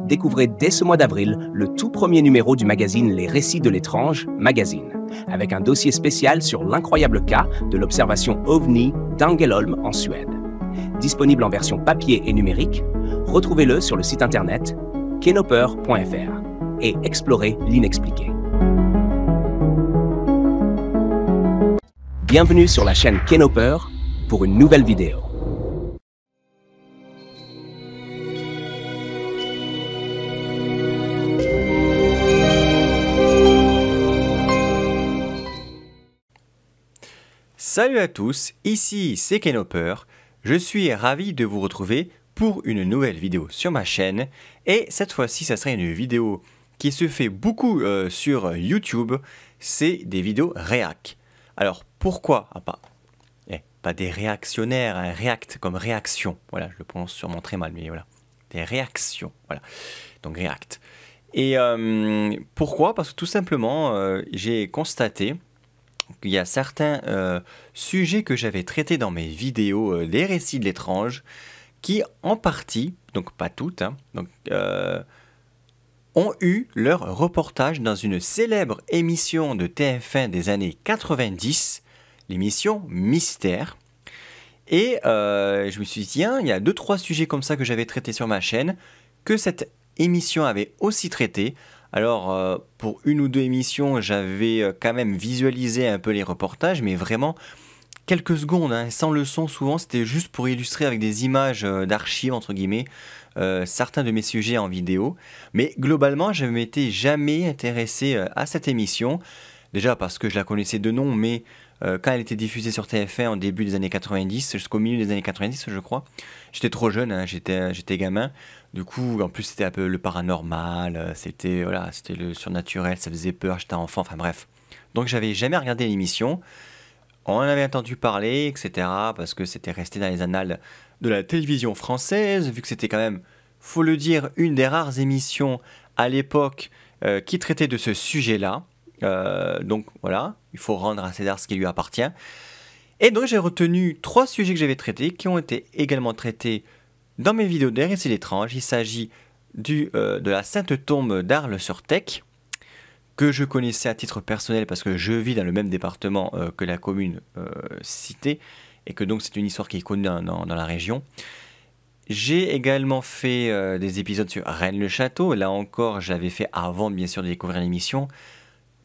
Découvrez dès ce mois d'avril le tout premier numéro du magazine Les Récits de l'étrange, Magazine, avec un dossier spécial sur l'incroyable cas de l'observation OVNI d'Ängelholm en Suède. Disponible en version papier et numérique, retrouvez-le sur le site internet kenoper.fr et explorez l'inexpliqué. Bienvenue sur la chaîne Kenoper pour une nouvelle vidéo. Salut à tous, ici c'est Kenoper. Je suis ravi de vous retrouver pour une nouvelle vidéo sur ma chaîne. Et cette fois-ci, ça sera une vidéo qui se fait beaucoup sur YouTube. C'est des vidéos réac. Alors pourquoi pas des réactionnaires, un react comme réaction. Voilà, je le prononce sûrement très mal, mais voilà. Des réactions, voilà. Donc react. Et pourquoi? Parce que tout simplement, j'ai constaté qu'il y a certains sujets que j'avais traités dans mes vidéos des récits de l'étrange qui, en partie, donc pas toutes, hein, ont eu leur reportage dans une célèbre émission de TF1 des années 90, l'émission Mystère. Et je me suis dit, tiens, il y a 2-3 sujets comme ça que j'avais traités sur ma chaîne, que cette émission avait aussi traité. Alors, pour une ou deux émissions, j'avais quand même visualisé un peu les reportages, mais vraiment quelques secondes, hein, sans le son souvent, c'était juste pour illustrer avec des images d'archives, entre guillemets, certains de mes sujets en vidéo. Mais globalement, je ne m'étais jamais intéressé à cette émission, déjà parce que je la connaissais de nom, mais quand elle était diffusée sur TF1 au début des années 90, jusqu'au milieu des années 90, je crois, j'étais trop jeune, hein, j'étais gamin. Du coup, en plus, c'était un peu le paranormal, c'était le surnaturel, ça faisait peur, j'étais enfant, enfin bref. Donc, j'avais jamais regardé l'émission. On en avait entendu parler, etc., parce que c'était resté dans les annales de la télévision française, vu que c'était quand même, faut le dire, une des rares émissions à l'époque qui traitait de ce sujet-là. Donc, voilà, il faut rendre à César ce qui lui appartient. Et donc, j'ai retenu 3 sujets que j'avais traités, qui ont été également traités dans mes vidéos des récits d'étranges. Il s'agit de la Sainte Tombe d'Arles-sur-Tech, que je connaissais à titre personnel parce que je vis dans le même département que la commune citée, et que donc c'est une histoire qui est connue dans la région. J'ai également fait des épisodes sur Rennes-le-Château. Là encore, je l'avais fait avant bien sûr de découvrir l'émission,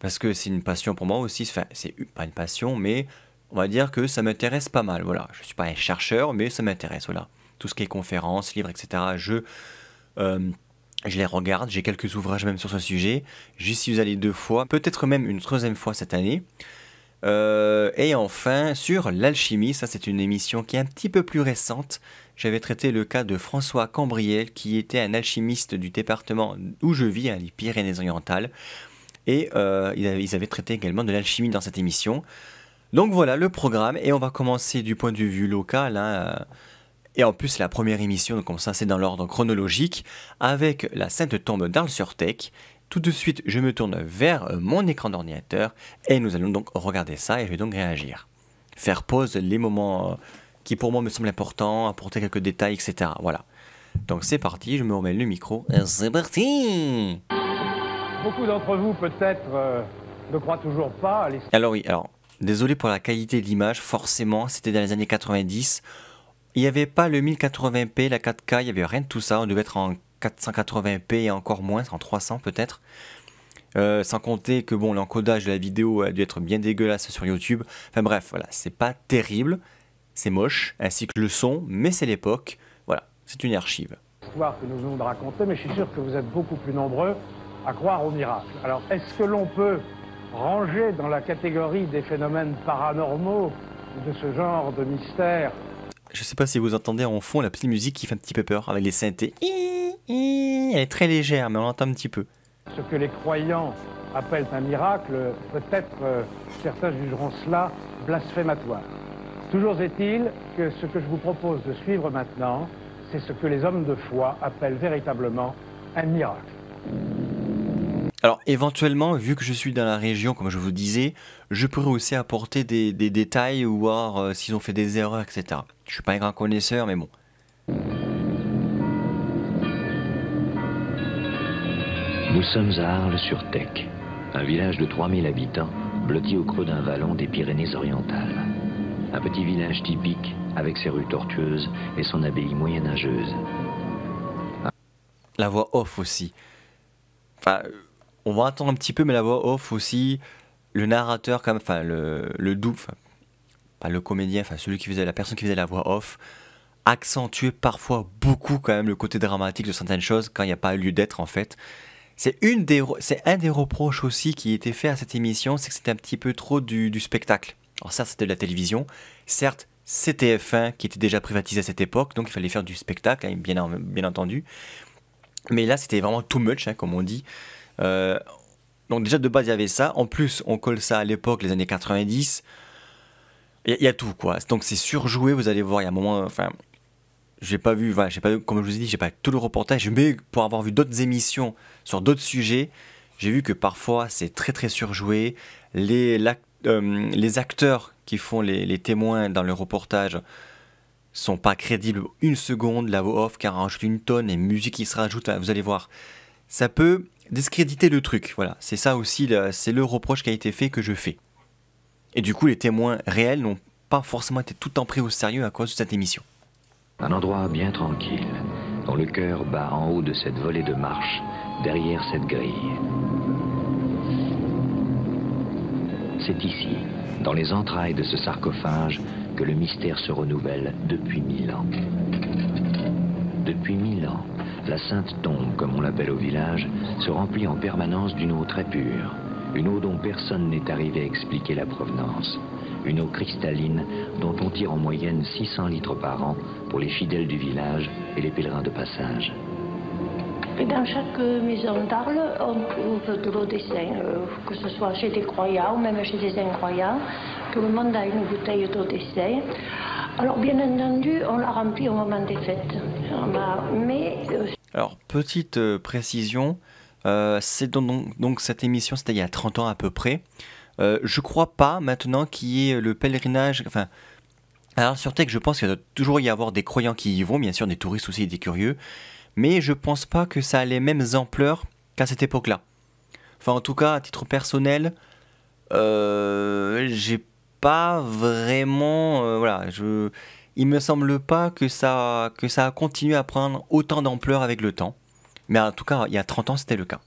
parce que c'est une passion pour moi aussi. Enfin, c'est pas une passion, mais on va dire que ça m'intéresse pas mal. Voilà, je suis pas un chercheur, mais ça m'intéresse, voilà. Tout ce qui est conférences, livres, etc. Je les regarde, j'ai quelques ouvrages même sur ce sujet. J'y suis allé 2 fois, peut-être même une 3e fois cette année. Et enfin, sur l'alchimie, ça c'est une émission qui est un petit peu plus récente. J'avais traité le cas de François Cambriel, qui était un alchimiste du département où je vis, les Pyrénées-Orientales. Et ils avaient traité également de l'alchimie dans cette émission. Donc voilà le programme, et on va commencer du point de vue local, hein, et en plus, c'est la première émission, donc comme ça, c'est dans l'ordre chronologique, avec la Sainte Tombe d'Arles-sur-Tech. Tout de suite, je me tourne vers mon écran d'ordinateur, et nous allons donc regarder ça, et je vais donc réagir. Faire pause les moments qui pour moi me semblent importants, apporter quelques détails, etc. Voilà. Donc c'est parti, je me remets le micro, et c'est parti! Beaucoup d'entre vous, peut-être, ne croient toujours pas à l'histoire. Alors oui, désolé pour la qualité de l'image, forcément, c'était dans les années 90. Il n'y avait pas le 1080p, la 4K, il n'y avait rien de tout ça. On devait être en 480p et encore moins, en 300 peut-être. Sans compter que bon, l'encodage de la vidéo a dû être bien dégueulasse sur YouTube. Enfin bref, voilà, c'est pas terrible, c'est moche, ainsi que le son, mais c'est l'époque. Voilà, c'est une archive. L'histoire que nous venons de raconter, mais je suis sûr que vous êtes beaucoup plus nombreux à croire au miracle. Alors, est-ce que l'on peut ranger dans la catégorie des phénomènes paranormaux, de ce genre de mystère? Je sais pas si vous entendez en fond la petite musique qui fait un petit peu peur avec les synthés. Elle est très légère, mais on l'entend un petit peu. Ce que les croyants appellent un miracle, peut-être certains jugeront cela blasphématoire. Toujours est-il que ce que je vous propose de suivre maintenant, c'est ce que les hommes de foi appellent véritablement un miracle. Alors éventuellement, vu que je suis dans la région, comme je vous disais, je pourrais aussi apporter des détails ou voir s'ils ont fait des erreurs, etc. Je suis pas un grand connaisseur, mais bon. Nous sommes à Arles-sur-Tech, un village de 3000 habitants, blotti au creux d'un vallon des Pyrénées-Orientales. Un petit village typique, avec ses rues tortueuses et son abbaye moyenâgeuse. La voix off aussi. Enfin, on va attendre un petit peu, mais la voix off aussi, le narrateur, quand même, enfin, le double, enfin, pas le comédien, enfin, la personne qui faisait la voix off, accentuait parfois beaucoup quand même le côté dramatique de certaines choses quand il n'y a pas lieu d'être en fait. C'est un des reproches aussi qui était fait à cette émission, c'est que c'était un petit peu trop du spectacle. Alors ça, c'était de la télévision. Certes, c'était TF1 qui était déjà privatisé à cette époque, donc il fallait faire du spectacle, hein, bien entendu. Mais là, c'était vraiment too much, hein, comme on dit. Donc déjà, de base, il y avait ça. En plus, on colle ça à l'époque, les années 90. Il y a tout, quoi. Donc c'est surjoué, vous allez voir, il y a un moment... Enfin, j'ai pas vu, voilà, comme je vous ai dit, j'ai pas tout le reportage, mais pour avoir vu d'autres émissions sur d'autres sujets, j'ai vu que parfois c'est très très surjoué. Les acteurs qui font les témoins dans le reportage sont pas crédibles une seconde. La voix off qui rajoute une tonne et musique qui se rajoute, vous allez voir. Ça peut discréditer le truc, voilà. C'est ça aussi, c'est le reproche qui a été fait que je fais. Et du coup, les témoins réels n'ont pas forcément été tout le temps pris au sérieux à cause de cette émission. Un endroit bien tranquille, dont le cœur bat en haut de cette volée de marche, derrière cette grille. C'est ici, dans les entrailles de ce sarcophage, que le mystère se renouvelle depuis 1000 ans. Depuis 1000 ans, la Sainte Tombe, comme on l'appelle au village, se remplit en permanence d'une eau très pure, une eau dont personne n'est arrivé à expliquer la provenance. Une eau cristalline dont on tire en moyenne 600 litres par an pour les fidèles du village et les pèlerins de passage. Et dans chaque maison d'Arles, on trouve de l'eau des saints, que ce soit chez des croyants ou même chez des incroyants. Tout le monde a une bouteille d'eau des saints. Alors bien entendu, on la remplit au moment des fêtes. Alors petite précision, c'est donc cette émission, c'était il y a 30 ans à peu près. Je crois pas maintenant qu'il y ait le pèlerinage. Enfin, alors sur Tech, je pense qu'il doit toujours y avoir des croyants qui y vont, bien sûr, des touristes aussi et des curieux, mais je pense pas que ça a les mêmes ampleurs qu'à cette époque-là. Enfin, en tout cas, à titre personnel, j'ai pas vraiment, voilà, il me semble pas que ça a continué à prendre autant d'ampleur avec le temps, mais en tout cas, il y a 30 ans, c'était le cas.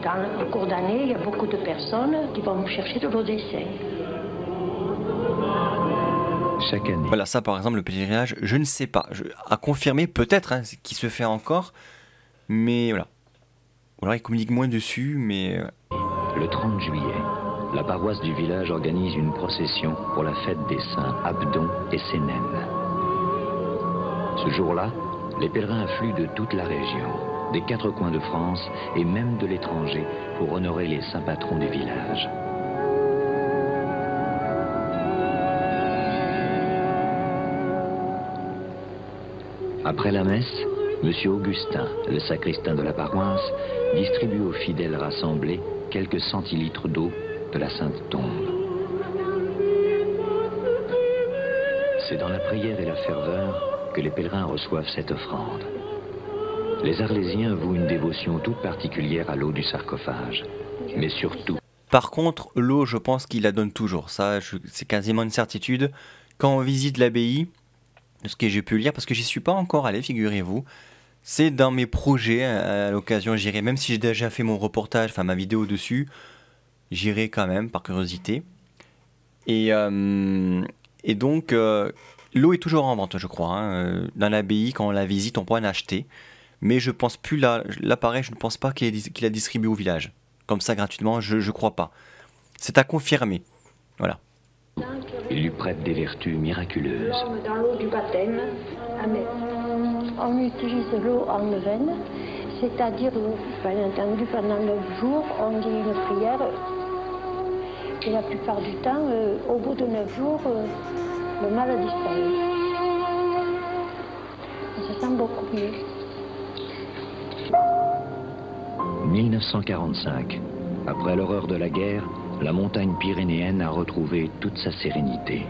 Dans le cours d'année, il y a beaucoup de personnes qui vont chercher de l'eau des saints. Chaque année. Voilà, ça par exemple, le pèlerinage, je ne sais pas. À confirmer, peut-être, hein, qui se fait encore, mais voilà. Ou alors il communique moins dessus, mais... Le 30 juillet, la paroisse du village organise une procession pour la fête des saints Abdon et Sénène. Ce jour-là, les pèlerins affluent de toute la région, des 4 coins de France et même de l'étranger pour honorer les saints patrons du village. Après la messe, M. Augustin, le sacristain de la paroisse, distribue aux fidèles rassemblés quelques centilitres d'eau de la Sainte Tombe. C'est dans la prière et la ferveur que les pèlerins reçoivent cette offrande. Les Arlésiens vouent une dévotion toute particulière à l'eau du sarcophage, mais surtout... Par contre, l'eau, je pense qu'il la donne toujours. Ça, c'est quasiment une certitude. Quand on visite l'abbaye, de ce que j'ai pu lire, parce que j'y suis pas encore allé, figurez-vous, c'est dans mes projets, à l'occasion, j'irai, même si j'ai déjà fait mon reportage, enfin ma vidéo dessus, j'irai quand même, par curiosité. Et donc, l'eau est toujours en vente, je crois. Hein. Dans l'abbaye, quand on la visite, on peut en acheter. Mais je pense plus, là pareil, je ne pense pas qu'il la distribue au village. Comme ça, gratuitement, je crois pas. C'est à confirmer. Voilà. Il lui prête des vertus miraculeuses. Dans l'eau du baptême, on utilise l'eau en neuvaine, c'est-à-dire, bien entendu, pendant 9 jours, on dit une prière. Et la plupart du temps, au bout de 9 jours, le mal a disparu. On se sent beaucoup mieux. 1945. Après l'horreur de la guerre, la montagne pyrénéenne a retrouvé toute sa sérénité.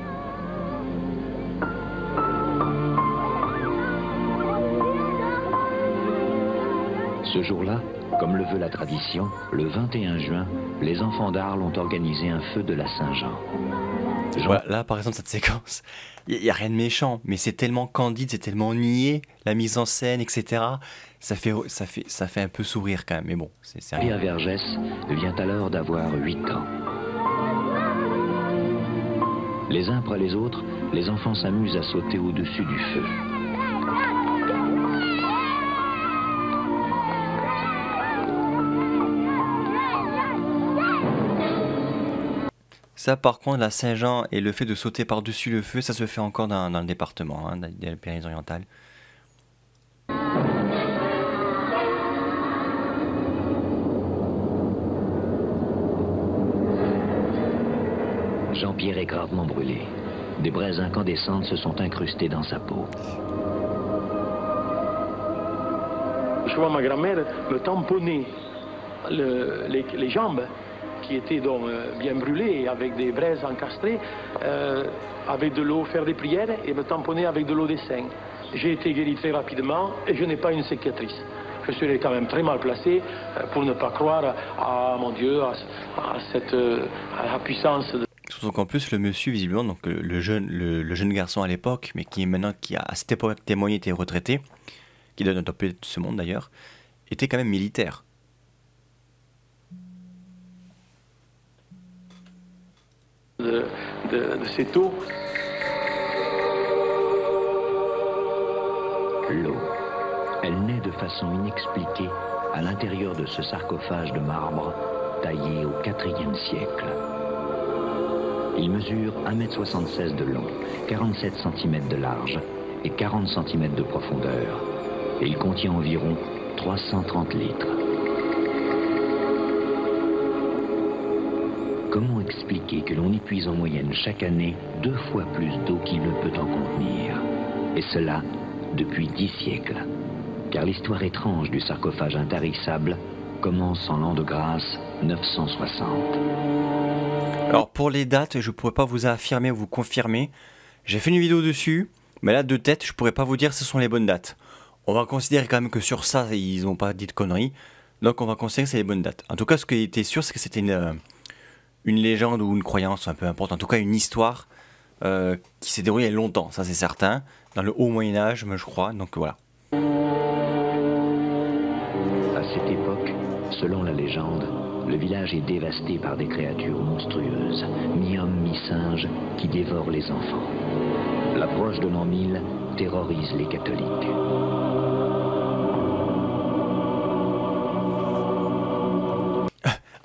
Ce jour-là, Comme le veut la tradition, le 21 juin, les enfants d'Arles ont organisé un feu de la Saint-Jean. Voilà, là, par exemple, cette séquence, il n'y a rien de méchant, mais c'est tellement candide, c'est tellement niais, la mise en scène, etc. Ça fait un peu sourire quand même, mais bon, c'est rien. Pierre Vergès vient alors d'avoir 8 ans. Les uns après les autres, les enfants s'amusent à sauter au-dessus du feu. Ça, par contre, la Saint-Jean et le fait de sauter par-dessus le feu, ça se fait encore dans le département, des Pyrénées-Orientales. Jean-Pierre est gravement brûlé. Des braises incandescentes se sont incrustées dans sa peau. Je vois ma grand-mère me tamponner les jambes qui étaient donc bien brûlées avec des braises encastrées, avec de l'eau, faire des prières et me tamponner avec de l'eau des seins. J'ai été guéri très rapidement et je n'ai pas une cicatrice. Je suis quand même très mal placé pour ne pas croire à mon Dieu, à la puissance de... Surtout qu'en plus, le monsieur, visiblement, donc le jeune garçon à l'époque, mais qui a à cette époque témoigné, était retraité, qui donne un top de ce monde d'ailleurs, était quand même militaire. de cette eau. L'eau. Elle naît de façon inexpliquée à l'intérieur de ce sarcophage de marbre taillé au IVe siècle. Il mesure 1,76 m de long, 47 cm de large et 40 cm de profondeur. Et il contient environ 330 litres. Comment expliquer que l'on épuise en moyenne chaque année 2 fois plus d'eau qu'il ne peut en contenir? Et cela depuis 10 siècles. Car l'histoire étrange du sarcophage intarissable commence en l'an de grâce 960. Alors pour les dates, je ne pourrais pas vous affirmer ou vous confirmer. J'ai fait une vidéo dessus, mais là de tête, je ne pourrais pas vous dire ce sont les bonnes dates. On va considérer quand même que sur ça, ils n'ont pas dit de conneries. Donc on va considérer que c'est les bonnes dates. En tout cas, ce qui était sûr, c'est que c'était une légende ou une croyance, un peu importe. En tout cas, une histoire qui s'est déroulée il y a longtemps, ça c'est certain. Dans le haut Moyen-Âge, je crois. Donc voilà. À cette époque, selon la légende, le village est dévasté par des créatures monstrueuses, mi-hommes, mi-singes, qui dévorent les enfants. L'approche de l'an 1000 terrorise les catholiques.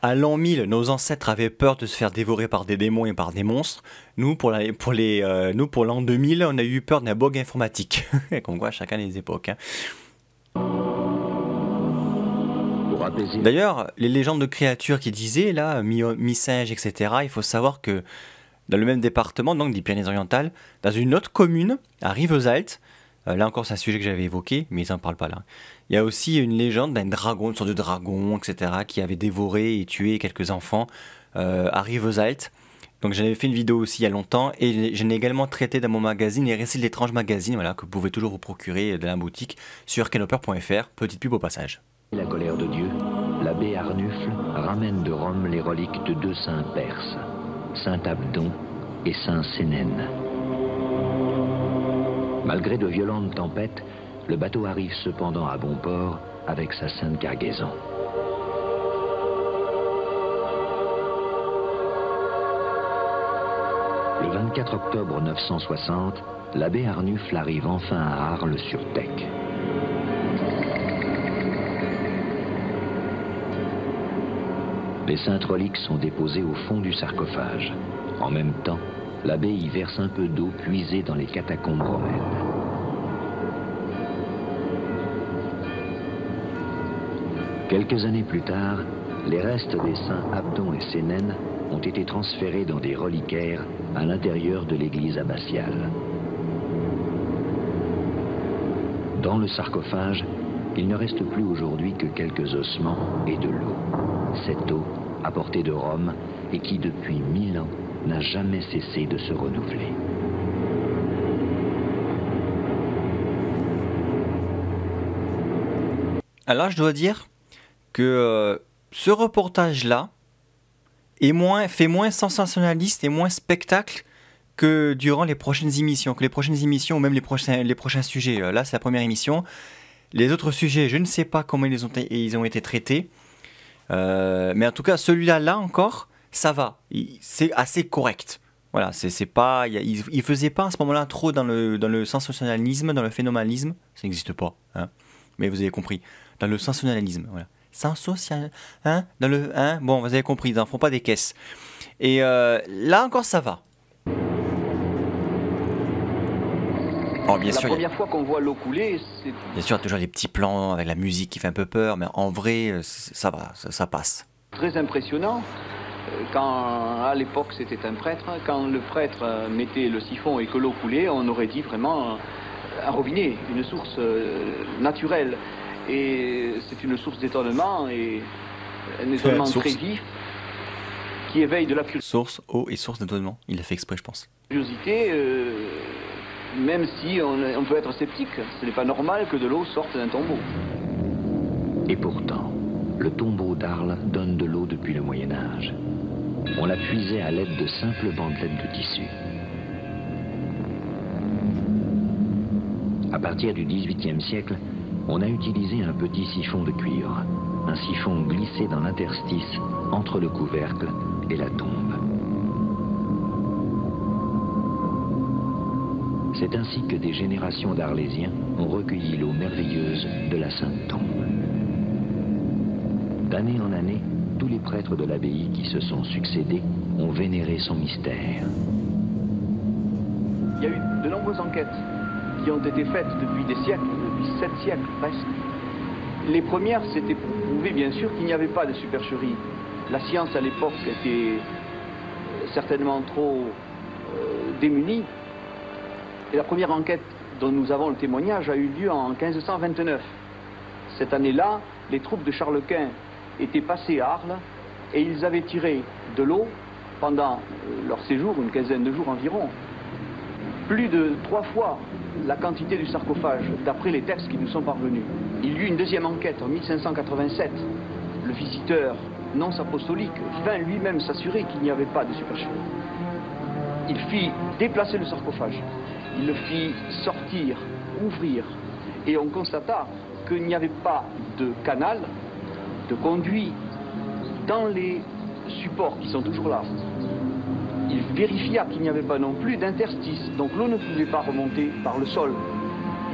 À l'an 1000, nos ancêtres avaient peur de se faire dévorer par des démons et par des monstres. Nous, pour l'an 2000, on a eu peur d'un bug informatique. Comme quoi, chacun les époques. Hein. D'ailleurs, les légendes de créatures qui disaient, là, mi-singe, etc., il faut savoir que dans le même département, donc des Pyrénées-Orientales, dans une autre commune, à Rivesaltes, là encore c'est un sujet que j'avais évoqué, mais ils n'en parlent pas là. Il y a aussi une légende d'un dragon, une sorte de dragon, etc., qui avait dévoré et tué quelques enfants à Rivesaltes. Donc j'en avais fait une vidéo aussi il y a longtemps, et je l'ai également traité dans mon magazine, Les Récits de l'étrange magazine, voilà, que vous pouvez toujours vous procurer de la boutique sur canopeur.fr. Petite pub au passage. La colère de Dieu, l'abbé Arnufle ramène de Rome les reliques de 2 saints perses, Saint Abdon et Saint Sénène. Malgré de violentes tempêtes, le bateau arrive cependant à bon port avec sa sainte cargaison. Le 24 octobre 960, l'abbé Arnufle arrive enfin à Arles sur Tech. Les saintes reliques sont déposées au fond du sarcophage. En même temps, l'abbé y verse un peu d'eau puisée dans les catacombes romaines. Quelques années plus tard, les restes des saints Abdon et Sénène ont été transférés dans des reliquaires à l'intérieur de l'église abbatiale. Dans le sarcophage, il ne reste plus aujourd'hui que quelques ossements et de l'eau. Cette eau, apportée de Rome, et qui depuis 1000 ans n'a jamais cessé de se renouveler. Alors je dois dire que ce reportage-là fait moins sensationnaliste et moins spectacle que durant les prochaines émissions, ou même les prochains sujets. Là, c'est la première émission. Les autres sujets, je ne sais pas comment ils ont été traités. Mais en tout cas, celui-là encore, ça va. C'est assez correct. Voilà, c'est pas, il faisait pas à ce moment-là trop dans le sensationnalisme, dans le phénoménalisme. Ça n'existe pas, hein. Mais vous avez compris. Dans le sensationnalisme, voilà. Sensationnel, hein, bon, vous avez compris, ils n'en font pas des caisses. Et là encore, ça va. Oh, bien sûr, première fois qu'on voit l'eau couler, c'est... Bien sûr, il y a toujours des petits plans avec la musique qui fait un peu peur, mais en vrai, ça va, ça passe. Très impressionnant. Quand, à l'époque, c'était un prêtre, quand le prêtre mettait le siphon et que l'eau coulait, on aurait dit vraiment un robinet, une source naturelle. Et c'est une source d'étonnement, et un étonnement très vif, qui éveille de la curiosité. Source, eau et source d'étonnement. Il l'a fait exprès, je pense. Curiosité, même si on peut être sceptique, ce n'est pas normal que de l'eau sorte d'un tombeau. Et pourtant, le tombeau d'Arles donne de l'eau depuis le Moyen-Âge. On la puisait à l'aide de simples bandelettes de tissu. À partir du XVIIIe siècle, on a utilisé un petit siphon de cuivre, un siphon glissé dans l'interstice entre le couvercle et la tombe. C'est ainsi que des générations d'Arlésiens ont recueilli l'eau merveilleuse de la Sainte Tombe. D'année en année, tous les prêtres de l'abbaye qui se sont succédés ont vénéré son mystère. Il y a eu de nombreuses enquêtes qui ont été faites depuis des siècles, depuis 7 siècles presque. Les premières, c'était pour prouver bien sûr qu'il n'y avait pas de supercherie. La science à l'époque était certainement trop démunie. Et la première enquête dont nous avons le témoignage a eu lieu en 1529. Cette année-là, les troupes de Charles Quint étaient passées à Arles et ils avaient tiré de l'eau pendant leur séjour, une quinzaine de jours environ, plus de 3 fois la quantité du sarcophage, d'après les textes qui nous sont parvenus. Il y eut une deuxième enquête en 1587. Le visiteur non apostolique vint lui-même s'assurer qu'il n'y avait pas de supercherie. Il fit déplacer le sarcophage. Il le fit sortir, ouvrir, et on constata qu'il n'y avait pas de canal, de conduit dans les supports qui sont toujours là. Il vérifia qu'il n'y avait pas non plus d'interstice, donc l'eau ne pouvait pas remonter par le sol.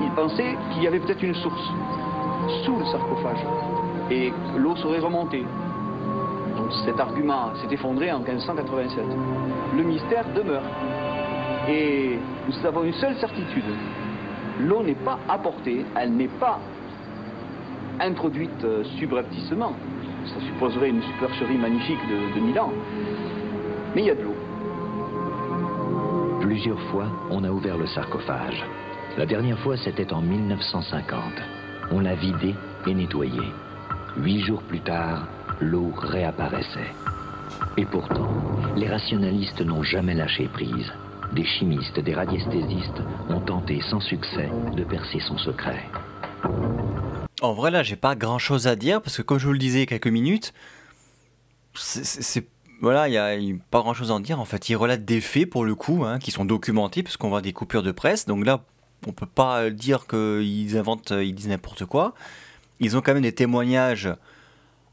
Il pensait qu'il y avait peut-être une source sous le sarcophage, et l'eau serait remontée. Donc cet argument s'est effondré en 1587. Le mystère demeure. Et nous avons une seule certitude. L'eau n'est pas apportée, elle n'est pas introduite subrepticement. Ça supposerait une supercherie magnifique de 1000 ans. Mais il y a de l'eau. Plusieurs fois, on a ouvert le sarcophage. La dernière fois, c'était en 1950. On l'a vidé et nettoyé. 8 jours plus tard, l'eau réapparaissait. Et pourtant, les rationalistes n'ont jamais lâché prise. Des chimistes, des radiesthésistes ont tenté sans succès de percer son secret. En vrai, là, j'ai pas grand-chose à dire, parce que comme je vous le disais il y a quelques minutes, voilà, il y a pas grand-chose à en dire. En fait, ils relatent des faits, pour le coup, hein, qui sont documentés, puisqu'on voit des coupures de presse. Donc là, on peut pas dire qu'ils inventent, ils disent n'importe quoi. Ils ont quand même des témoignages,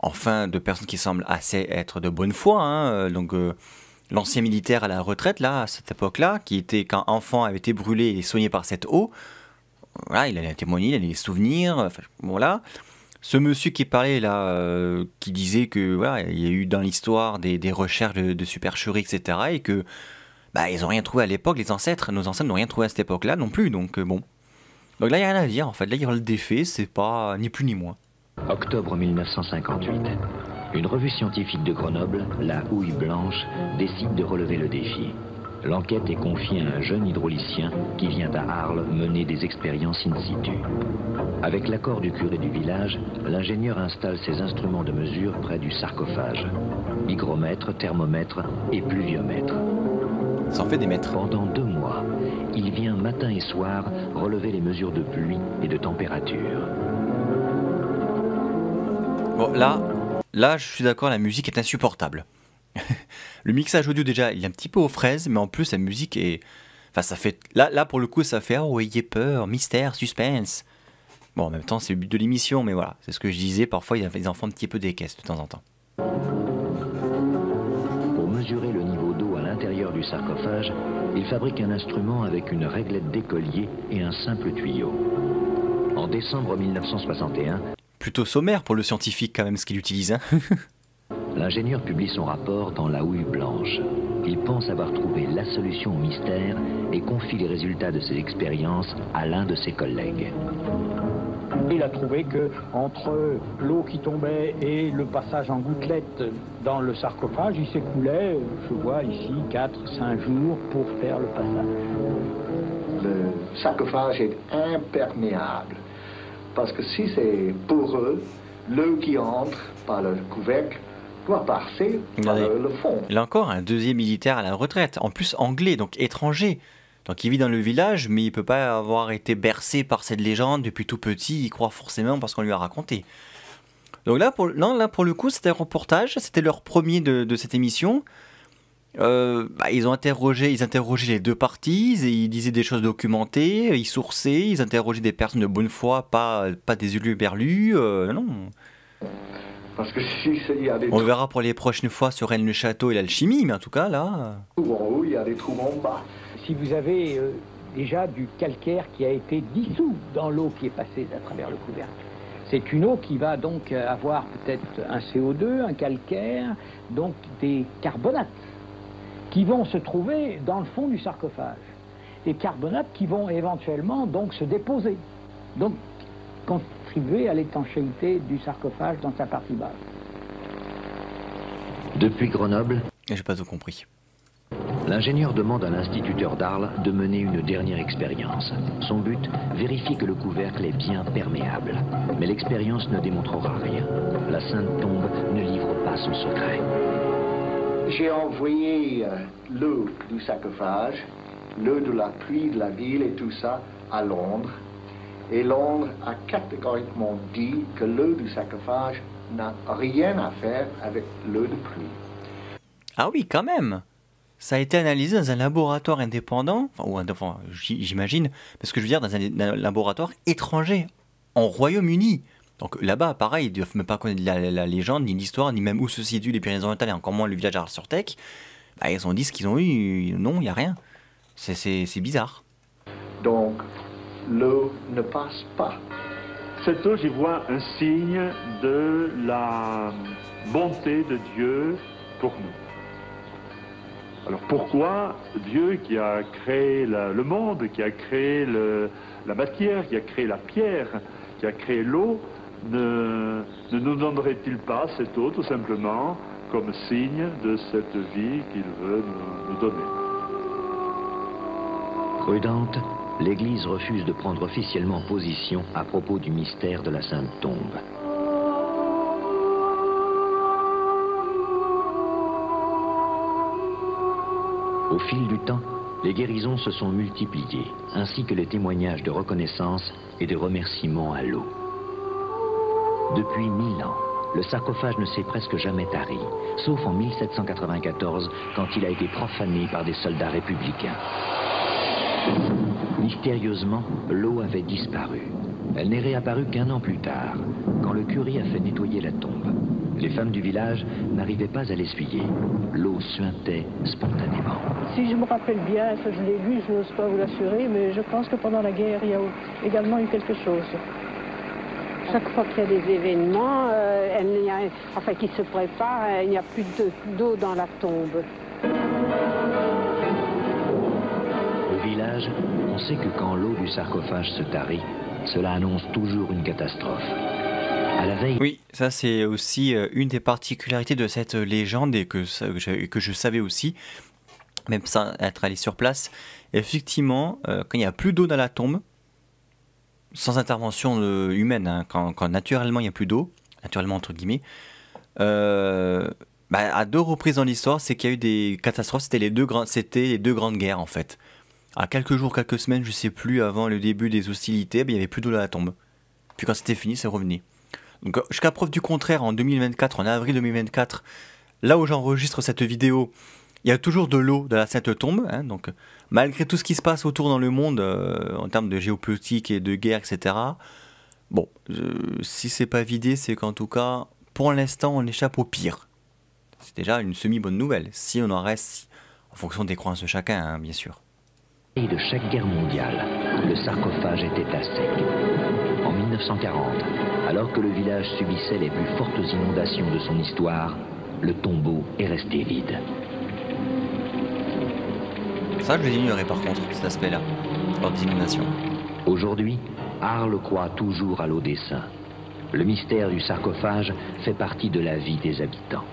enfin, de personnes qui semblent assez être de bonne foi, hein, donc... L'ancien militaire à la retraite, là, à cette époque-là, qui était, quand enfant, avait été brûlé et soigné par cette eau, voilà, il allait témoigner, il allait les souvenirs, enfin, voilà. Ce monsieur qui parlait, là, qui disait que, voilà, il y a eu dans l'histoire des recherches de supercherie, etc., et que, bah, ils n'ont rien trouvé à l'époque, nos ancêtres n'ont rien trouvé à cette époque-là non plus, donc bon. Donc là, il n'y a rien à dire, en fait, là, il y a le défait, c'est pas ni plus ni moins. Octobre 1958. Une revue scientifique de Grenoble, La Houille Blanche, décide de relever le défi. L'enquête est confiée à un jeune hydraulicien qui vient à Arles mener des expériences in situ. Avec l'accord du curé du village, l'ingénieur installe ses instruments de mesure près du sarcophage. Hygromètre, thermomètre et pluviomètre. Ça en fait des mètres. Pendant 2 mois, il vient matin et soir relever les mesures de pluie et de température. Bon, là, je suis d'accord, la musique est insupportable. Le mixage audio, déjà, il est un petit peu aux fraises, mais en plus, la musique est... Enfin, ça fait... Là, pour le coup, ça fait « Oh, ayez peur, mystère, suspense ». Bon, en même temps, c'est le but de l'émission, mais voilà, c'est ce que je disais, parfois, ils en font un petit peu des caisses de temps en temps. Pour mesurer le niveau d'eau à l'intérieur du sarcophage, il fabrique un instrument avec une réglette d'écolier et un simple tuyau. En décembre 1961... Plutôt sommaire pour le scientifique, quand même, ce qu'il utilise, hein. L'ingénieur publie son rapport dans La Houille Blanche. Il pense avoir trouvé la solution au mystère et confie les résultats de ses expériences à l'un de ses collègues. Il a trouvé que entre l'eau qui tombait et le passage en gouttelette dans le sarcophage, il s'écoulait, je vois ici, 4-5 jours pour faire le passage. Le sarcophage est imperméable. Parce que si c'est poreux, l'eau qui entre par le couvercle doit passer par le fond. Il a encore un deuxième militaire à la retraite, en plus anglais, donc étranger. Donc il vit dans le village, mais il peut pas avoir été bercé par cette légende depuis tout petit, il croit forcément parce qu'on lui a raconté. Donc là, pour le coup, c'était un reportage, c'était leur premier de cette émission. Ils interrogeaient les deux parties, ils disaient des choses documentées, ils sourçaient, ils interrogeaient des personnes de bonne foi, pas des huluberlus, non. Parce que si il y a des on verra pour les prochaines fois sur Rennes-le-Château et l'alchimie, mais en tout cas là... trous en haut, il y a des trous en bas. Si vous avez déjà du calcaire qui a été dissous dans l'eau qui est passée à travers le couvercle, c'est une eau qui va donc avoir peut-être un CO2, un calcaire, donc des carbonates qui vont se trouver dans le fond du sarcophage. Des carbonates qui vont éventuellement donc se déposer, donc contribuer à l'étanchéité du sarcophage dans sa partie basse. Depuis Grenoble, j'ai pas tout compris. L'ingénieur demande à l'instituteur d'Arles de mener une dernière expérience. Son but, vérifier que le couvercle est bien perméable. Mais l'expérience ne démontrera rien. La Sainte Tombe ne livre pas son secret. J'ai envoyé l'eau du sarcophage, l'eau de la pluie de la ville et tout ça à Londres. Et Londres a catégoriquement dit que l'eau du sarcophage n'a rien à faire avec l'eau de pluie. Ah oui, quand même. Ça a été analysé dans un laboratoire indépendant, enfin, j'imagine, parce que je veux dire, dans un laboratoire étranger, en Royaume-Uni. Donc là-bas, pareil, ils ne doivent même pas connaître la légende, ni l'histoire, ni même où se situent les Pyrénées-Orientales, et encore moins le village d'Arles-sur-Tech. Ils ont dit ce qu'ils ont eu, non, il n'y a rien. C'est bizarre. Donc, l'eau ne passe pas. Cette eau, j'y vois un signe de la bonté de Dieu pour nous. Alors pourquoi Dieu qui a créé le monde, qui a créé la matière, qui a créé la pierre, qui a créé l'eau, ne nous donnerait-il pas cette eau tout simplement comme signe de cette vie qu'il veut nous donner? Prudente, l'Église refuse de prendre officiellement position à propos du mystère de la Sainte Tombe. Au fil du temps, les guérisons se sont multipliées, ainsi que les témoignages de reconnaissance et de remerciements à l'eau. Depuis 1000 ans, le sarcophage ne s'est presque jamais tari, sauf en 1794, quand il a été profané par des soldats républicains. Mystérieusement, l'eau avait disparu. Elle n'est réapparue qu'un an plus tard, quand le curé a fait nettoyer la tombe. Les femmes du village n'arrivaient pas à l'essuyer. L'eau suintait spontanément. Si je me rappelle bien, ça je l'ai lu, je n'ose pas vous l'assurer, mais je pense que pendant la guerre, il y a également eu quelque chose. Chaque fois qu'il y a des événements qui se préparent, il n'y a plus d'eau dans la tombe. Au village, on sait que quand l'eau du sarcophage se tarit, cela annonce toujours une catastrophe. À la veille... Oui, ça c'est aussi une des particularités de cette légende et que je savais aussi, même sans être allé sur place. Effectivement, quand il n'y a plus d'eau dans la tombe, sans intervention humaine, hein, quand naturellement il n'y a plus d'eau, naturellement entre guillemets, à 2 reprises dans l'histoire, c'est qu'il y a eu des catastrophes, c'était les deux grandes guerres en fait. À quelques jours, quelques semaines, je sais plus, avant le début des hostilités, il n'y avait plus d'eau dans la tombe. Puis quand c'était fini, c'est revenu. Donc jusqu'à preuve du contraire, en 2024, en avril 2024, là où j'enregistre cette vidéo, il y a toujours de l'eau dans la Sainte Tombe. Hein, donc malgré tout ce qui se passe autour dans le monde, en termes de géopolitique et de guerre, etc., bon, si c'est pas vidé, c'est qu'en tout cas, pour l'instant, on échappe au pire. C'est déjà une semi-bonne nouvelle, si on en reste en fonction des croyances de chacun, hein, bien sûr. Et de chaque guerre mondiale, le sarcophage était à sec. En 1940, alors que le village subissait les plus fortes inondations de son histoire, le tombeau est resté vide. Ça, je l'ignorais par contre, cet aspect-là, lors des inondations. Aujourd'hui, Arles croit toujours à l'eau des saints. Le mystère du sarcophage fait partie de la vie des habitants.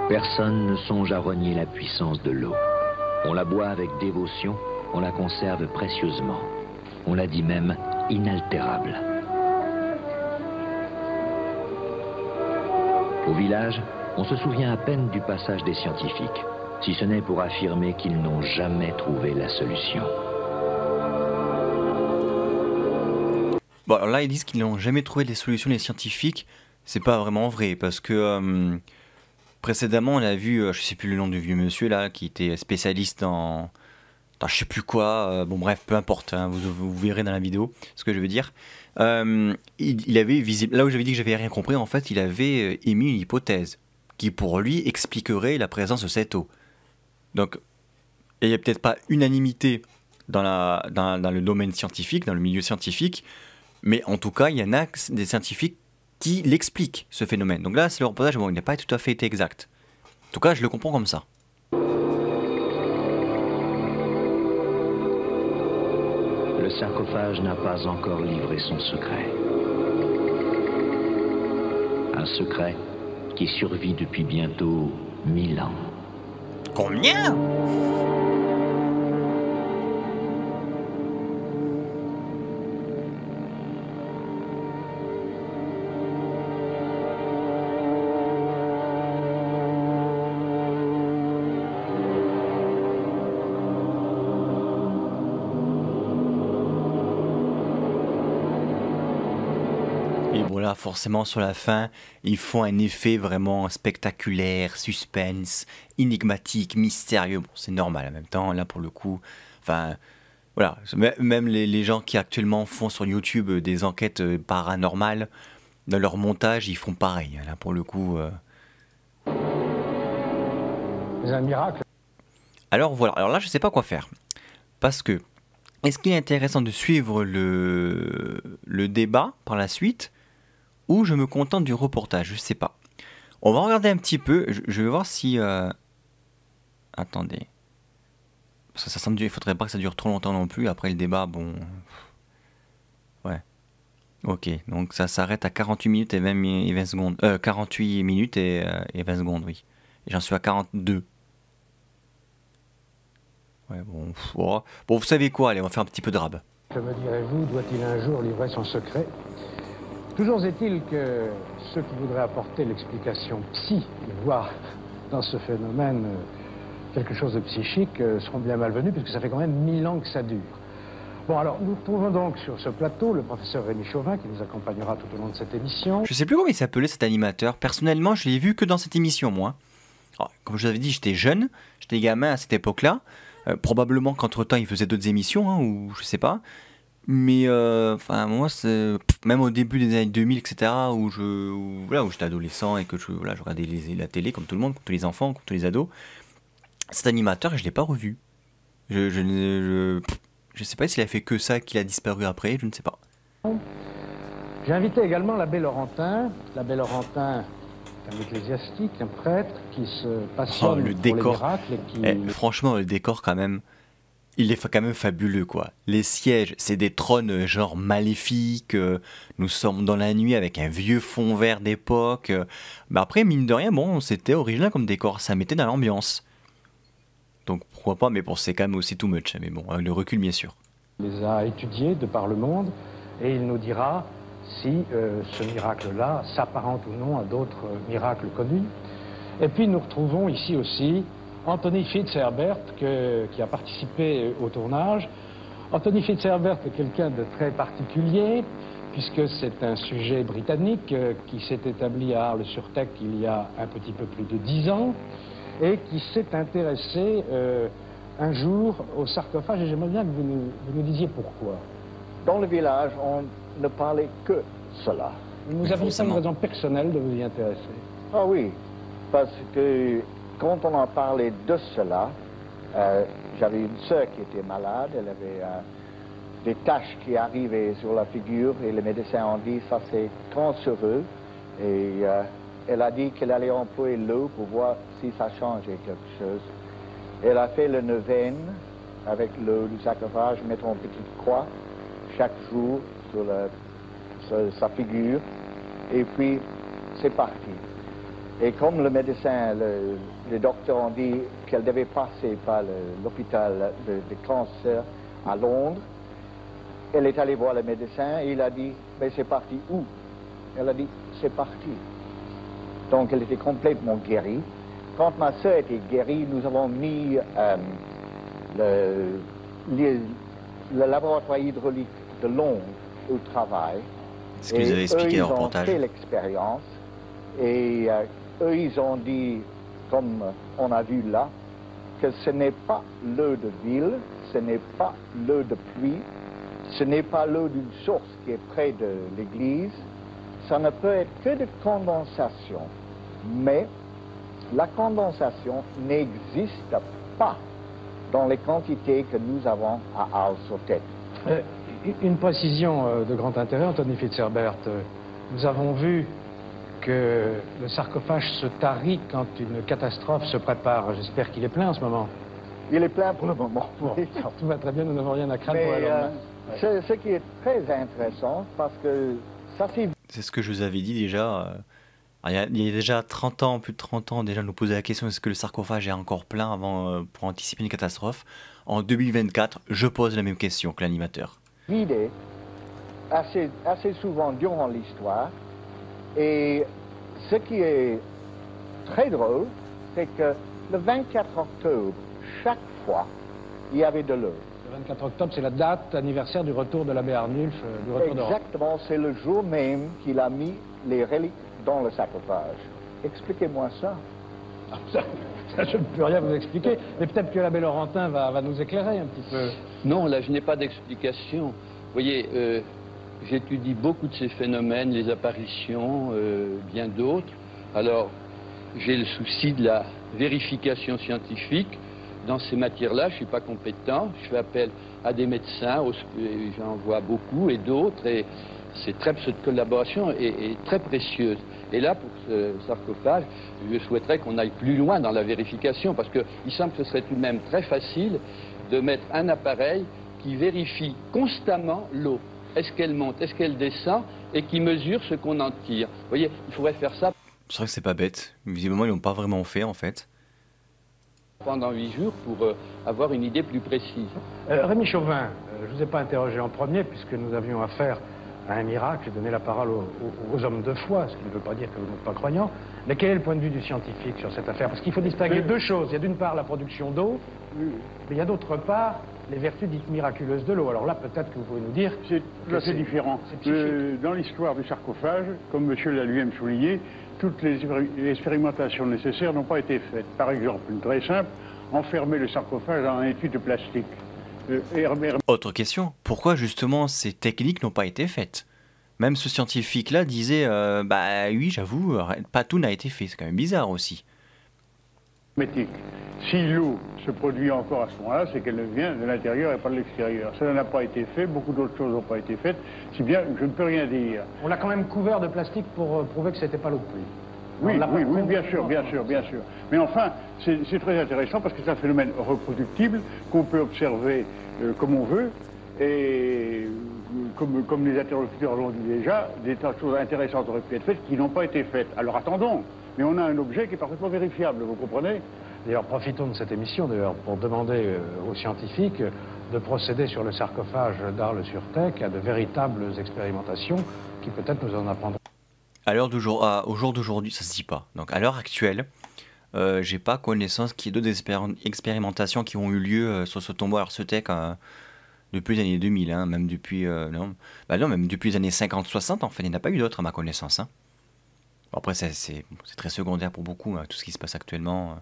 Personne ne songe à renier la puissance de l'eau. On la boit avec dévotion, on la conserve précieusement. On la dit même inaltérable. Au village, on se souvient à peine du passage des scientifiques, si ce n'est pour affirmer qu'ils n'ont jamais trouvé la solution. Bon, alors là, ils disent qu'ils n'ont jamais trouvé les solutions, les scientifiques. C'est pas vraiment vrai, parce que précédemment, on a vu, je sais plus le nom du vieux monsieur là, qui était spécialiste dans je sais plus quoi. Bon, bref, peu importe, hein, vous verrez dans la vidéo ce que je veux dire. Il avait visible, là où j'avais dit que j'avais rien compris, en fait, il avait émis une hypothèse qui, pour lui, expliquerait la présence de cette eau. Donc, il n'y a peut-être pas unanimité dans le domaine scientifique, dans le milieu scientifique, mais en tout cas, il y en a des scientifiques qui l'expliquent, ce phénomène. Donc là, c'est le reportage, bon, il n'a pas tout à fait été exact. En tout cas, je le comprends comme ça. Le sarcophage n'a pas encore livré son secret. Un secret qui survit depuis bientôt 1000 ans. Combien ? Et voilà, forcément sur la fin, ils font un effet vraiment spectaculaire, suspense, énigmatique, mystérieux. Bon, c'est normal en même temps, là pour le coup. Enfin, voilà, même les gens qui actuellement font sur YouTube des enquêtes paranormales, dans leur montage, ils font pareil. Là pour le coup. C'est un miracle. Alors voilà, alors là je sais pas quoi faire. Parce que, est-ce qu'il est intéressant de suivre le débat par la suite, ou je me contente du reportage, je sais pas. On va regarder un petit peu, je vais voir si... Attendez. Parce que ça semble, il faudrait pas que ça dure trop longtemps non plus, après le débat, bon... Ouais. Ok, donc ça s'arrête à 48 minutes et 20 secondes. 48 minutes et 20 secondes, oui. Et j'en suis à 42. Ouais, bon, bon, vous savez quoi, allez, on va faire un petit peu de rab. Que me direz-vous, doit-il un jour livrer son secret? Toujours est-il que ceux qui voudraient apporter l'explication psy, voire dans ce phénomène quelque chose de psychique, seront bien malvenus, puisque ça fait quand même 1000 ans que ça dure. Bon, alors, nous retrouvons donc sur ce plateau le professeur Rémi Chauvin, qui nous accompagnera tout au long de cette émission. Je sais plus comment il s'appelait cet animateur. Personnellement, je l'ai vu que dans cette émission, moi. Alors, comme je vous avais dit, j'étais jeune, j'étais gamin à cette époque-là. Probablement qu'entre-temps, il faisait d'autres émissions, hein, ou je sais pas. Mais, enfin, moi, même au début des années 2000, etc., où j'étais adolescent et que je regardais la télé, comme tout le monde, comme tous les enfants, comme tous les ados, cet animateur, je ne l'ai pas revu. Je sais pas s'il a fait que ça, qu'il a disparu après, je ne sais pas. J'ai invité également l'abbé Laurentin. L'abbé Laurentin est un ecclésiastique, un prêtre qui se passionne le pour décor. les miracles. Et qui... franchement, le décor, quand même, il est quand même fabuleux, quoi. Les sièges, c'est des trônes genre maléfiques. Nous sommes dans la nuit avec un vieux fond vert d'époque. Mais après, mine de rien, bon, c'était original comme décor. Ça mettait dans l'ambiance. Donc pourquoi pas, mais bon, c'est quand même aussi too much. Mais bon, avec le recul, bien sûr. Il les a étudiés de par le monde et il nous dira si ce miracle-là s'apparente ou non à d'autres miracles connus. Et puis nous retrouvons ici aussi Anthony Fitzherbert qui a participé au tournage. Anthony Fitzherbert est quelqu'un de très particulier, puisque c'est un sujet britannique qui s'est établi à Arles-sur-Tech il y a un petit peu plus de 10 ans, et qui s'est intéressé un jour au sarcophage, et j'aimerais bien que vous nous disiez pourquoi. Dans le village, on ne parlait que cela. Nous avons ça une raison personnelle de vous y intéresser. Ah oui, parce que quand on en parlait de cela, j'avais une sœur qui était malade, elle avait des taches qui arrivaient sur la figure et les médecins ont dit ça c'est cancéreux et elle a dit qu'elle allait employer l'eau pour voir si ça changeait quelque chose. Elle a fait le neuvaine avec l'eau du sarcophage, mettre une petite croix chaque jour sur sa figure et puis c'est parti. Et comme le médecin, les docteurs ont dit qu'elle devait passer par l'hôpital de cancer à Londres, elle est allée voir le médecin et il a dit, mais c'est parti où? Elle a dit, c'est parti. Donc elle était complètement guérie. Quand ma soeur était guérie, nous avons mis le laboratoire hydraulique de Londres au travail. Ce que vous avez expliqué dans le reportage. Ils ont fait l'expérience et eux, ils ont dit, comme on a vu là, que ce n'est pas l'eau de ville, ce n'est pas l'eau de pluie, ce n'est pas l'eau d'une source qui est près de l'église, ça ne peut être que de condensation. Mais la condensation n'existe pas dans les quantités que nous avons à Arles-sur-Tech. Une précision de grand intérêt, Anthony Fitzherbert. Nous avons vu que le sarcophage se tarit quand une catastrophe se prépare. J'espère qu'il est plein en ce moment. Il est plein pour le moment. Bon, alors, tout va très bien, nous n'avons rien à craindre pour le lendemain. Ce qui est très intéressant, parce que ça c'est... C'est ce que je vous avais dit déjà. Il y a déjà 30 ans, plus de 30 ans, déjà nous poser la question est-ce que le sarcophage est encore plein avant, pour anticiper une catastrophe. En 2024, je pose la même question que l'animateur. Vidé assez souvent durant l'histoire. Et ce qui est très drôle, c'est que le 24 octobre, chaque fois, il y avait de l'eau. Le 24 octobre, c'est la date anniversaire du retour de l'abbé Arnulf, du retour d'Europe. Exactement, c'est le jour même qu'il a mis les reliques dans le sarcophage. Expliquez-moi ça. Ça, je ne peux rien vous expliquer, mais peut-être que l'abbé Laurentin va nous éclairer un petit peu. Non, là, je n'ai pas d'explication. Vous voyez, j'étudie beaucoup de ces phénomènes, les apparitions, bien d'autres. Alors, j'ai le souci de la vérification scientifique. Dans ces matières-là, je ne suis pas compétent. Je fais appel à des médecins, j'en vois beaucoup, et d'autres. Et cette collaboration est très précieuse. Et là, pour ce sarcophage, je souhaiterais qu'on aille plus loin dans la vérification, parce qu'il semble que ce serait tout de même très facile de mettre un appareil qui vérifie constamment l'eau. Est-ce qu'elle monte, est-ce qu'elle descend, et qui mesure ce qu'on en tire. Vous voyez, il faudrait faire ça. C'est vrai que c'est pas bête. Visiblement, ils l'ont pas vraiment fait, en fait. Pendant 8 jours pour avoir une idée plus précise. Rémi Chauvin, je ne vous ai pas interrogé en premier, puisque nous avions affaire à un miracle. J'ai donné la parole aux hommes de foi, ce qui ne veut pas dire que vous n'êtes pas croyants. Mais quel est le point de vue du scientifique sur cette affaire? Parce qu'il faut distinguer deux choses. Il y a d'une part la production d'eau, mais il y a d'autre part les vertus dites miraculeuses de l'eau. Alors là, peut-être que vous pouvez nous dire... C'est tout à fait différent. Dans l'histoire du sarcophage, comme monsieur l'a lui-même souligné, toutes les expérimentations nécessaires n'ont pas été faites. Par exemple, une très simple, enfermer le sarcophage dans un étui de plastique. Autre question, pourquoi justement ces techniques n'ont pas été faites? Même ce scientifique-là disait, bah oui, j'avoue, pas tout n'a été fait, c'est quand même bizarre aussi. Si l'eau se produit encore à ce moment-là, c'est qu'elle vient de l'intérieur et pas de l'extérieur. Cela n'a pas été fait, beaucoup d'autres choses n'ont pas été faites, si bien je ne peux rien dire. On l'a quand même couvert de plastique pour prouver que c'était pas l'eau de pluie. Oui, bien sûr. Mais enfin, c'est très intéressant parce que c'est un phénomène reproductible qu'on peut observer comme on veut. Et comme les interlocuteurs l'ont dit déjà, des tas de choses intéressantes auraient pu être faites qui n'ont pas été faites. Alors attendons, mais on a un objet qui est parfaitement vérifiable, vous comprenez? D'ailleurs, profitons de cette émission pour demander aux scientifiques de procéder sur le sarcophage d'Arles-sur-Tech à de véritables expérimentations qui peut-être nous en apprendront. Au jour d'aujourd'hui, ça se dit pas. Donc à l'heure actuelle, j'ai pas connaissance qu'il y ait d'autres expérimentations qui ont eu lieu sur ce tombeau Arles-sur-Tech depuis les années 2000, hein, même depuis, même depuis les années 50-60, en fait, il n'y en a pas eu d'autres à ma connaissance. Hein. Bon, après, c'est très secondaire pour beaucoup, hein, tout ce qui se passe actuellement.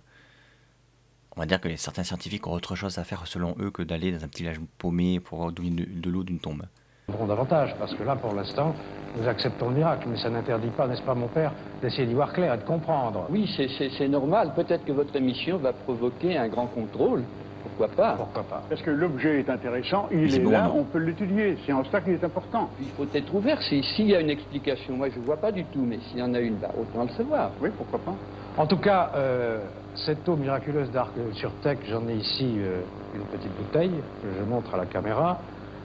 On va dire que certains scientifiques ont autre chose à faire selon eux que d'aller dans un petit village paumé pour donner de l'eau d'une tombe. Davantage, parce que là, pour l'instant, nous acceptons le miracle, mais ça n'interdit pas, n'est-ce pas, mon père, d'essayer d'y voir clair et de comprendre. Oui, c'est normal. Peut-être que votre émission va provoquer un grand contrôle. Pourquoi pas? Pourquoi pas? Parce que l'objet est intéressant, il est bon, là, non. on peut l'étudier. C'est en ça qu'il est important. Il faut être ouvert. S'il y a une explication, moi je ne vois pas du tout, mais s'il y en a une, bah, autant le savoir. Oui, pourquoi pas. En tout cas, cette eau miraculeuse d'Arc sur Tech, j'en ai ici une petite bouteille que je montre à la caméra.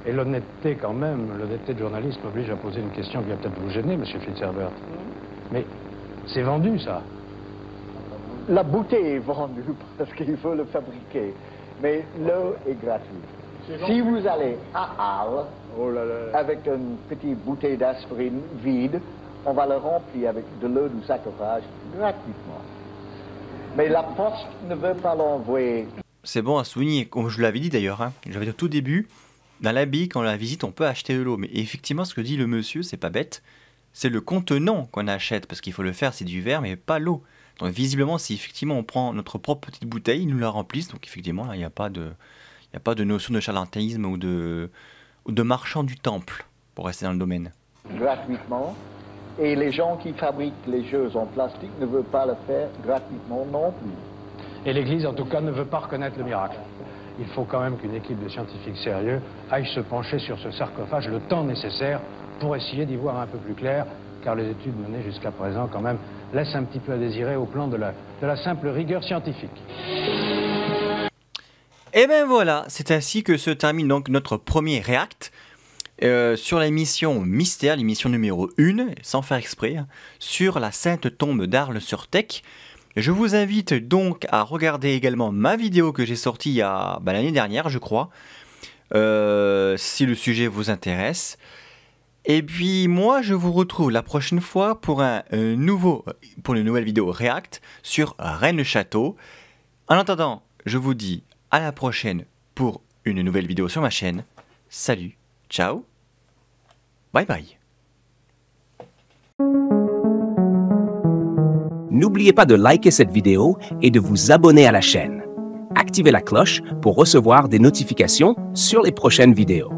Et l'honnêteté quand même, l'honnêteté de journaliste m'oblige à poser une question qui va peut-être vous gêner, monsieur Fitzherbert. Mais c'est vendu, ça? La bouteille est vendue parce qu'il faut le fabriquer. Mais l'eau est gratuite. Si vous allez à Halle, avec une petite bouteille d'aspirine vide, on va le remplir avec de l'eau du sarcophage gratuitement. Mais la poste ne veut pas l'envoyer. C'est bon à souligner, comme je l'avais dit d'ailleurs, hein. J'avais dit au tout début, dans l'abbaye, quand on la visite, on peut acheter de l'eau. Mais effectivement, ce que dit le monsieur, c'est pas bête. C'est le contenant qu'on achète, parce qu'il faut le faire, c'est du verre, mais pas l'eau. Donc visiblement, si effectivement on prend notre propre petite bouteille, ils nous la remplissent. Donc effectivement, là, il n'y a pas de notion de charlatanisme ou de marchand du temple, pour rester dans le domaine. Gratuitement. Et les gens qui fabriquent les choses en plastique ne veulent pas le faire gratuitement non plus. Et l'Église, en tout cas, ne veut pas reconnaître le miracle. Il faut quand même qu'une équipe de scientifiques sérieux aille se pencher sur ce sarcophage le temps nécessaire pour essayer d'y voir un peu plus clair, car les études menées jusqu'à présent, quand même, laissent un petit peu à désirer au plan de la simple rigueur scientifique. Et ben voilà, c'est ainsi que se termine donc notre premier React sur l'émission Mystère, l'émission numéro 1, sans faire exprès, sur la Sainte Tombe d'Arles-sur-Tech. Je vous invite donc à regarder également ma vidéo que j'ai sortie il y a l'année dernière, je crois, si le sujet vous intéresse. Et puis moi, je vous retrouve la prochaine fois pour une nouvelle vidéo React sur Rennes-le-Château. En attendant, je vous dis à la prochaine pour une nouvelle vidéo sur ma chaîne. Salut, ciao, bye bye. N'oubliez pas de liker cette vidéo et de vous abonner à la chaîne. Activez la cloche pour recevoir des notifications sur les prochaines vidéos.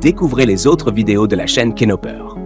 Découvrez les autres vidéos de la chaîne Kenoper.